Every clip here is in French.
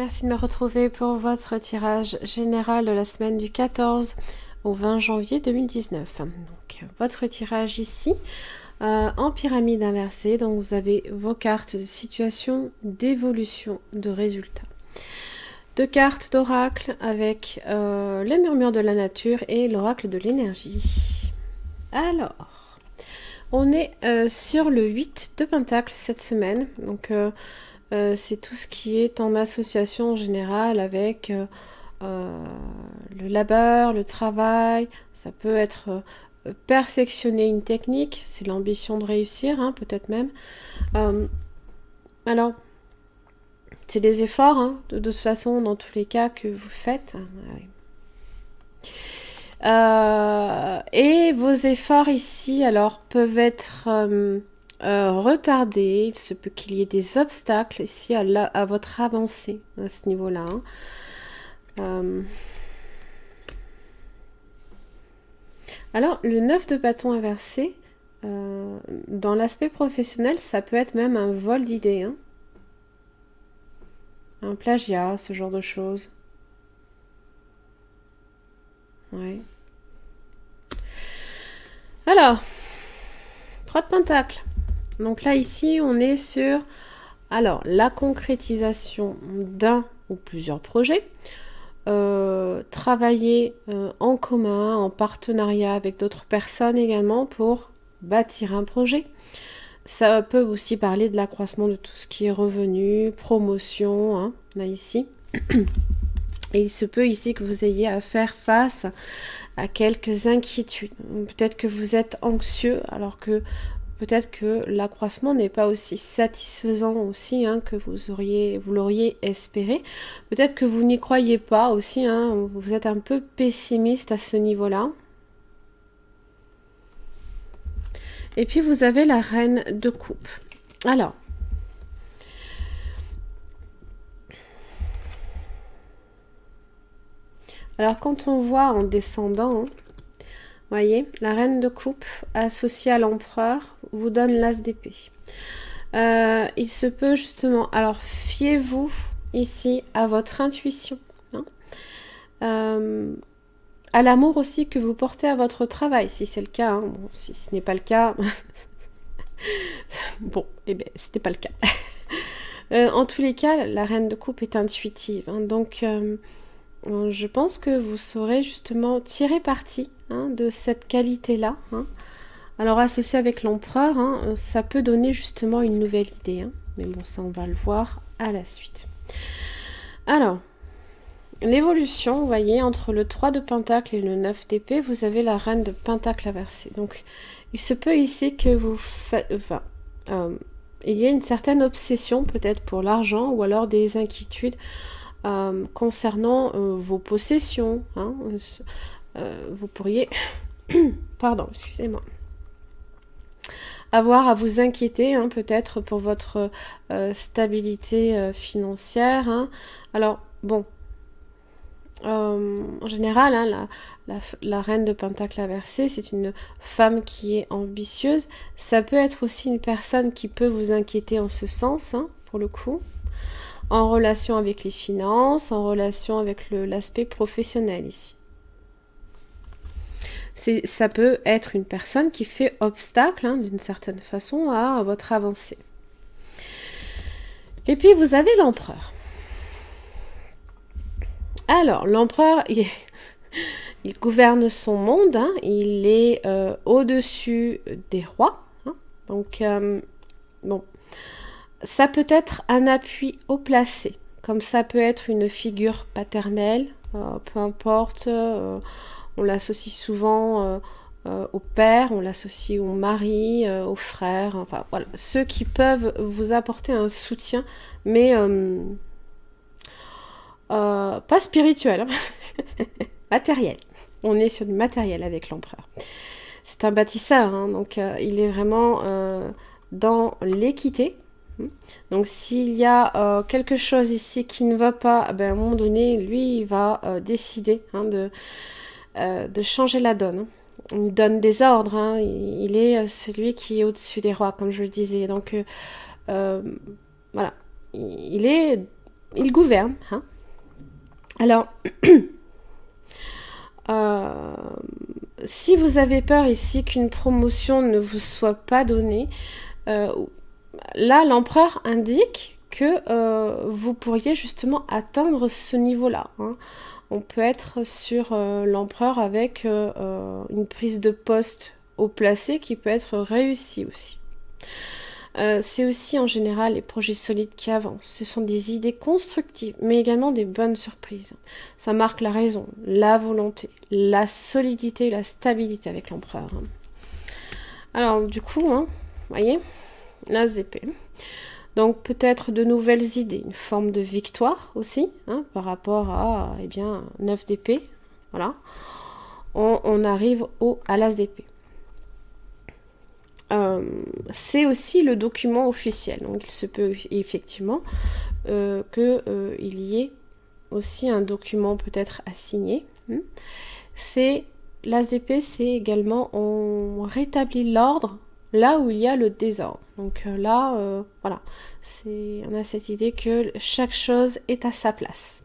merci de me retrouver pour votre tirage général de la semaine du 14 au 20 janvier 2019. Donc, votre tirage ici, en pyramide inversée, donc vous avez vos cartes de situation, d'évolution, de résultats. Deux cartes d'oracle avec les murmures de la nature et l'oracle de l'énergie. Alors, on est sur le 8 de Pentacle cette semaine, donc c'est tout ce qui est en association en général avec le labeur, le travail. Ça peut être perfectionner une technique, c'est l'ambition de réussir, hein, peut-être même. Alors, c'est des efforts, hein, de toute façon, dans tous les cas que vous faites. Et vos efforts ici, alors, peuvent être retardés. Il se peut qu'il y ait des obstacles ici à votre avancée à ce niveau-là. Hein. Alors, le 9 de bâton inversé, dans l'aspect professionnel, ça peut être même un vol d'idées. Hein. Un plagiat, ce genre de choses. Ouais. Alors, 3 de Pentacle. Donc là, ici, on est sur la concrétisation d'un ou plusieurs projets. Travailler en commun, en partenariat avec d'autres personnes également pour bâtir un projet. Ça peut aussi parler de l'accroissement de tout ce qui est revenu, promotion, hein, là ici. Et il se peut ici que vous ayez à faire face à quelques inquiétudes. Peut-être que vous êtes anxieux alors que peut-être que l'accroissement n'est pas aussi satisfaisant aussi, hein, que vous l'auriez espéré. Peut-être que vous n'y croyez pas aussi, hein, vous êtes un peu pessimiste à ce niveau-là. Et puis vous avez la reine de coupe. Alors quand on voit en descendant, voyez, la reine de coupe associée à l'empereur vous donne l'as d'épée. Il se peut justement, alors fiez-vous ici à votre intuition, hein, à l'amour aussi que vous portez à votre travail, si c'est le cas. Hein. Bon, si ce n'est pas le cas, bon, eh bien, ce n'est pas le cas. En tous les cas, la reine de coupe est intuitive, hein, donc je pense que vous saurez justement tirer parti, hein, de cette qualité-là. Hein. Alors, associé avec l'empereur, hein, ça peut donner justement une nouvelle idée. Hein. Mais bon, ça, on va le voir à la suite. Alors, l'évolution, vous voyez, entre le 3 de Pentacle et le 9 d'épée, vous avez la reine de Pentacle inversée. Donc, il se peut ici que vous faites... Enfin, il y a une certaine obsession peut-être pour l'argent ou alors des inquiétudes concernant vos possessions. Hein. Vous pourriez... Pardon, excusez-moi. Avoir à vous inquiéter, hein, peut-être pour votre stabilité financière. Hein. Alors, bon, en général, hein, la reine de Pentacle inversée, c'est une femme qui est ambitieuse. Ça peut être aussi une personne qui peut vous inquiéter en ce sens, hein, pour le coup, en relation avec les finances, en relation avec l'aspect professionnel ici. Ça peut être une personne qui fait obstacle, hein, d'une certaine façon, à votre avancée. Et puis, vous avez l'empereur. Alors, l'empereur, il gouverne son monde, hein, il est au-dessus des rois. Hein, donc, bon, ça peut être un appui haut placé, comme ça peut être une figure paternelle, peu importe... on l'associe souvent au père, on l'associe au mari, au frère, enfin voilà, ceux qui peuvent vous apporter un soutien, mais pas spirituel, hein. Matériel. On est sur du matériel avec l'empereur. C'est un bâtisseur, hein, donc il est vraiment dans l'équité. Donc s'il y a quelque chose ici qui ne va pas, ben, à un moment donné, lui, il va décider, hein, de changer la donne. Il donne des ordres, hein. Il est celui qui est au-dessus des rois, comme je le disais. Donc, voilà. Il est il gouverne. Hein. Alors, si vous avez peur ici qu'une promotion ne vous soit pas donnée, là, l'empereur indique que vous pourriez justement atteindre ce niveau-là. Hein. On peut être sur l'empereur avec une prise de poste haut placé qui peut être réussie aussi. C'est aussi en général les projets solides qui avancent. Ce sont des idées constructives, mais également des bonnes surprises. Ça marque la raison, la volonté, la solidité, la stabilité avec l'empereur. Alors du coup, hein, voyez, l'as d'épée. Donc peut-être de nouvelles idées, une forme de victoire aussi, hein, par rapport à, eh bien, 9 d'épée. Voilà. On arrive à l'as d'épée. C'est aussi le document officiel. Donc il se peut effectivement qu'il y ait aussi un document peut-être à signer. C'est l'as d'épée, c'est également on rétablit l'ordre là où il y a le désordre. Donc là, voilà, on a cette idée que chaque chose est à sa place.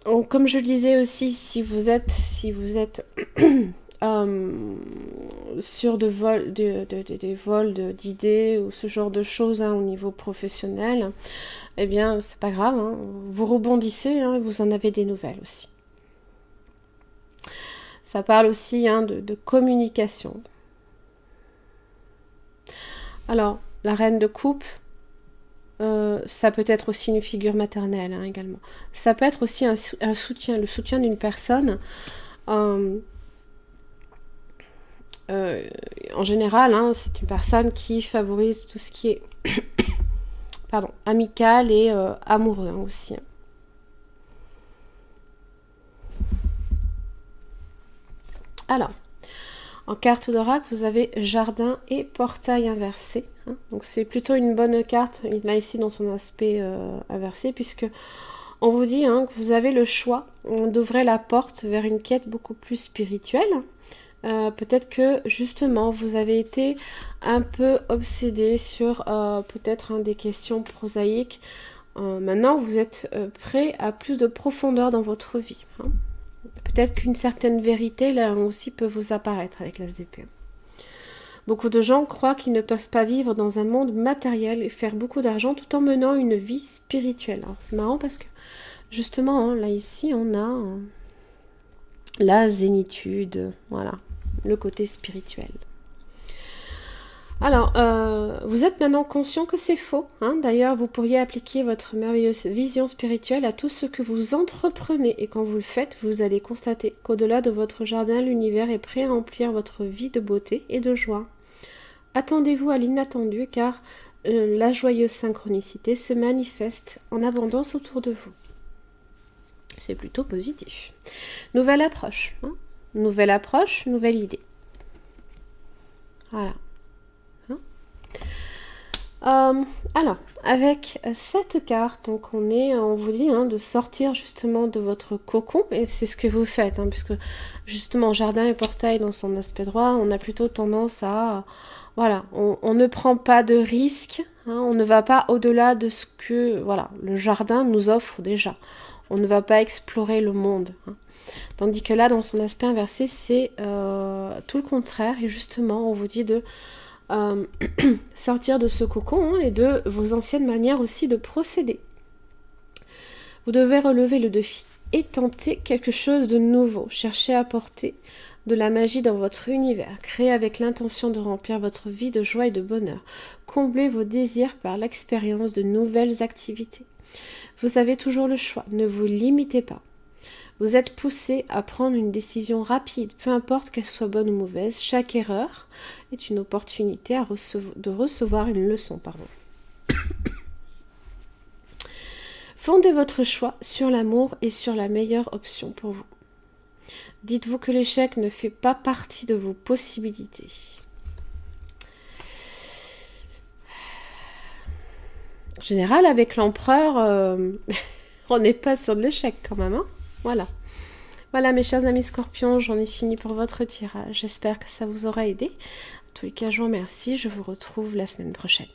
Donc, comme je le disais aussi, si vous êtes sur des vols d'idées ou ce genre de choses hein, au niveau professionnel, eh bien, c'est pas grave, hein, vous rebondissez, hein, vous en avez des nouvelles aussi. Ça parle aussi hein, de communication. Alors, la reine de coupe, ça peut être aussi une figure maternelle hein, également. Ça peut être aussi un soutien, le soutien d'une personne. En général, hein, c'est une personne qui favorise tout ce qui est pardon, amical et amoureux hein, aussi. Alors, en carte d'oracle, vous avez jardin et portail inversé. Hein. Donc c'est plutôt une bonne carte, là ici dans son aspect inversé, puisque on vous dit hein, que vous avez le choix d'ouvrir la porte vers une quête beaucoup plus spirituelle. Peut-être que justement vous avez été un peu obsédé sur peut-être hein, des questions prosaïques. Maintenant vous êtes prêt à plus de profondeur dans votre vie. Hein. Peut-être qu'une certaine vérité là aussi peut vous apparaître avec l'as d'épée. Beaucoup de gens croient qu'ils ne peuvent pas vivre dans un monde matériel et faire beaucoup d'argent tout en menant une vie spirituelle. C'est marrant parce que justement hein, là ici on a la zénitude, voilà, le côté spirituel. Alors, vous êtes maintenant conscient que c'est faux. Hein. D'ailleurs, vous pourriez appliquer votre merveilleuse vision spirituelle à tout ce que vous entreprenez. Et quand vous le faites, vous allez constater qu'au-delà de votre jardin, l'univers est prêt à remplir votre vie de beauté et de joie. Attendez-vous à l'inattendu car la joyeuse synchronicité se manifeste en abondance autour de vous. C'est plutôt positif. Nouvelle approche. Hein. Nouvelle approche, nouvelle idée. Voilà. Alors, avec cette carte, donc on vous dit hein, de sortir justement de votre cocon, et c'est ce que vous faites, hein, puisque justement jardin et portail dans son aspect droit, on a plutôt tendance à, voilà, on ne prend pas de risques, hein, on ne va pas au-delà de ce que, voilà, le jardin nous offre déjà. On ne va pas explorer le monde. Hein. Tandis que là, dans son aspect inversé, c'est tout le contraire, et justement, on vous dit de sortir de ce cocon hein, et de vos anciennes manières aussi de procéder. Vous devez relever le défi et tenter quelque chose de nouveau. Cherchez à apporter de la magie dans votre univers. Créez avec l'intention de remplir votre vie de joie et de bonheur. Comblez vos désirs par l'expérience de nouvelles activités. Vous avez toujours le choix. Ne vous limitez pas. Vous êtes poussé à prendre une décision rapide, peu importe qu'elle soit bonne ou mauvaise. Chaque erreur est une opportunité de recevoir une leçon. Fondez votre choix sur l'amour et sur la meilleure option pour vous. Dites-vous que l'échec ne fait pas partie de vos possibilités. En général, avec l'empereur, on n'est pas sur de l'échec quand même, hein. Voilà. Voilà mes chers amis scorpions, j'en ai fini pour votre tirage. J'espère que ça vous aura aidé. En tous les cas, je vous remercie. Je vous retrouve la semaine prochaine.